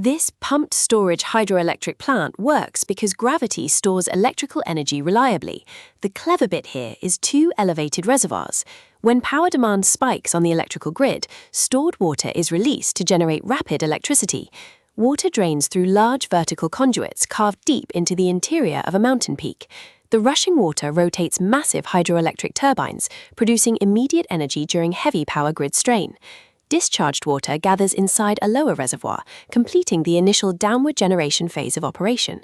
This pumped storage hydroelectric plant works because gravity stores electrical energy reliably. The clever bit here is two elevated reservoirs. When power demand spikes on the electrical grid, stored water is released to generate rapid electricity. Water drains through large vertical conduits carved deep into the interior of a mountain peak. The rushing water rotates massive hydroelectric turbines, producing immediate energy during heavy power grid strain. Discharged water gathers inside a lower reservoir, completing the initial downward generation phase of operation.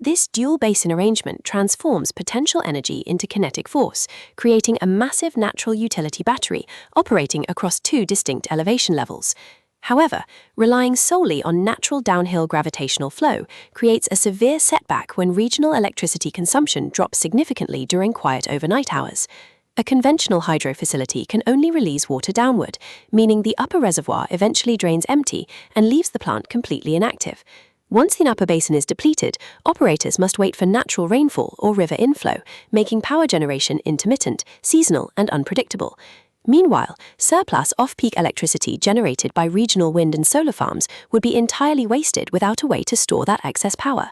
This dual basin arrangement transforms potential energy into kinetic force, creating a massive natural utility battery operating across two distinct elevation levels. However, relying solely on natural downhill gravitational flow creates a severe setback when regional electricity consumption drops significantly during quiet overnight hours. A conventional hydro facility can only release water downward, meaning the upper reservoir eventually drains empty and leaves the plant completely inactive. Once the upper basin is depleted, operators must wait for natural rainfall or river inflow, making power generation intermittent, seasonal, and unpredictable. Meanwhile, surplus off-peak electricity generated by regional wind and solar farms would be entirely wasted without a way to store that excess power.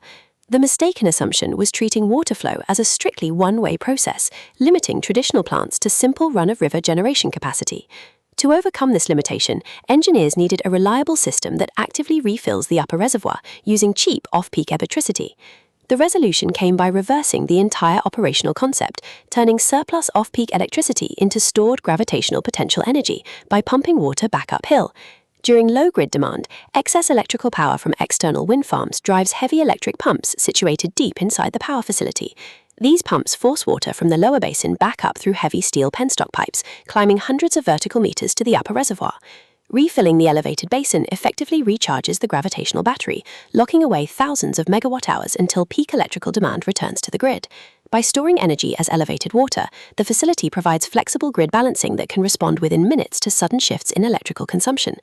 The mistaken assumption was treating water flow as a strictly one-way process, limiting traditional plants to simple run-of-river generation capacity. To overcome this limitation, engineers needed a reliable system that actively refills the upper reservoir using cheap off-peak electricity. The resolution came by reversing the entire operational concept, turning surplus off-peak electricity into stored gravitational potential energy by pumping water back uphill. During low grid demand, excess electrical power from external wind farms drives heavy electric pumps situated deep inside the power facility. These pumps force water from the lower basin back up through heavy steel penstock pipes, climbing hundreds of vertical meters to the upper reservoir. Refilling the elevated basin effectively recharges the gravitational battery, locking away thousands of megawatt-hours until peak electrical demand returns to the grid. By storing energy as elevated water, the facility provides flexible grid balancing that can respond within minutes to sudden shifts in electrical consumption.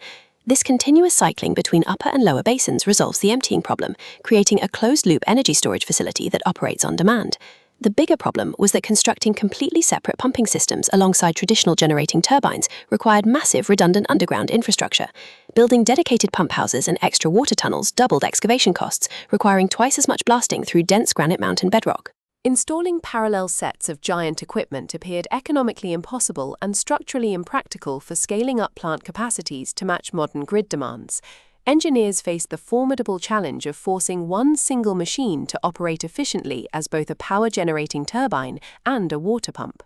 This continuous cycling between upper and lower basins resolves the emptying problem, creating a closed-loop energy storage facility that operates on demand. The bigger problem was that constructing completely separate pumping systems alongside traditional generating turbines required massive redundant underground infrastructure. Building dedicated pump houses and extra water tunnels doubled excavation costs, requiring twice as much blasting through dense granite mountain bedrock. Installing parallel sets of giant equipment appeared economically impossible and structurally impractical for scaling up plant capacities to match modern grid demands. Engineers faced the formidable challenge of forcing one single machine to operate efficiently as both a power-generating turbine and a water pump.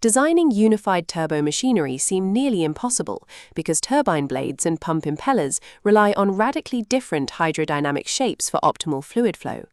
Designing unified turbomachinery seemed nearly impossible because turbine blades and pump impellers rely on radically different hydrodynamic shapes for optimal fluid flow.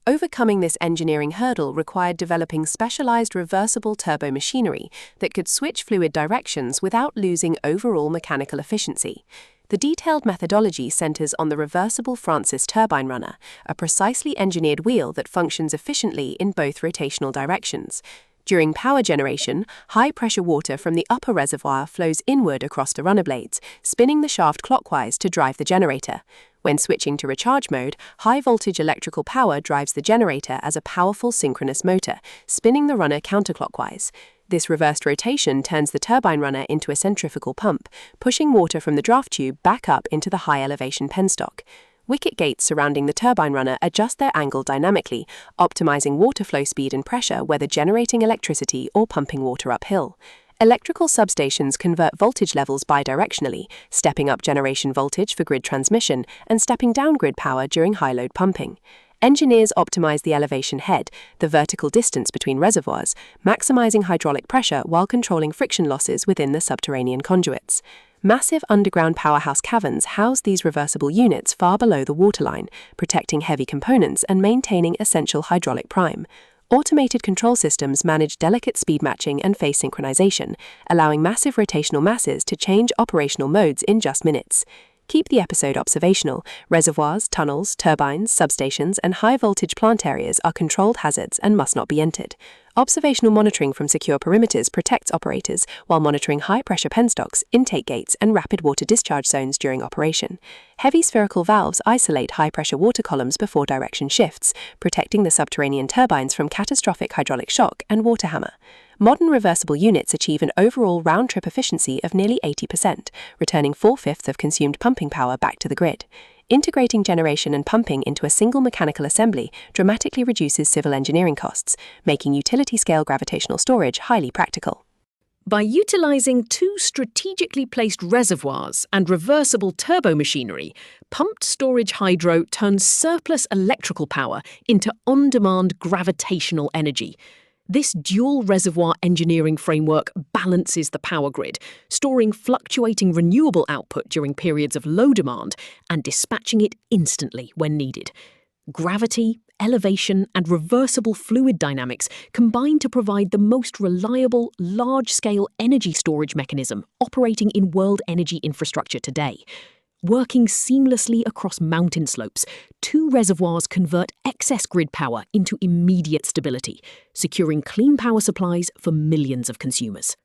Overcoming this engineering hurdle required developing specialized reversible turbomachinery that could switch fluid directions without losing overall mechanical efficiency. The detailed methodology centers on the reversible Francis turbine runner, a precisely engineered wheel that functions efficiently in both rotational directions. During power generation, high-pressure water from the upper reservoir flows inward across the runner blades, spinning the shaft clockwise to drive the generator. When switching to recharge mode, high-voltage electrical power drives the generator as a powerful synchronous motor, spinning the runner counterclockwise. This reversed rotation turns the turbine runner into a centrifugal pump, pushing water from the draft tube back up into the high-elevation penstock. Wicket gates surrounding the turbine runner adjust their angle dynamically, optimizing water flow speed and pressure whether generating electricity or pumping water uphill. Electrical substations convert voltage levels bidirectionally, stepping up generation voltage for grid transmission and stepping down grid power during high-load pumping. Engineers optimize the elevation head, the vertical distance between reservoirs, maximizing hydraulic pressure while controlling friction losses within the subterranean conduits. Massive underground powerhouse caverns house these reversible units far below the waterline, protecting heavy components and maintaining essential hydraulic prime. Automated control systems manage delicate speed matching and phase synchronization, allowing massive rotational masses to change operational modes in just minutes. Keep the episode observational. Reservoirs, tunnels, turbines, substations, and high-voltage plant areas are controlled hazards and must not be entered. Observational monitoring from secure perimeters protects operators while monitoring high-pressure penstocks, intake gates, and rapid water discharge zones during operation. Heavy spherical valves isolate high-pressure water columns before direction shifts, protecting the subterranean turbines from catastrophic hydraulic shock and water hammer. Modern reversible units achieve an overall round-trip efficiency of nearly 80%, returning 4/5 of consumed pumping power back to the grid. Integrating generation and pumping into a single mechanical assembly dramatically reduces civil engineering costs, making utility-scale gravitational storage highly practical. By utilizing two strategically placed reservoirs and reversible turbomachinery, pumped storage hydro turns surplus electrical power into on-demand gravitational energy. This dual reservoir engineering framework balances the power grid, storing fluctuating renewable output during periods of low demand and dispatching it instantly when needed. Gravity, elevation, and reversible fluid dynamics combine to provide the most reliable, large-scale energy storage mechanism operating in world energy infrastructure today. Working seamlessly across mountain slopes, two reservoirs convert excess grid power into immediate stability, securing clean power supplies for millions of consumers.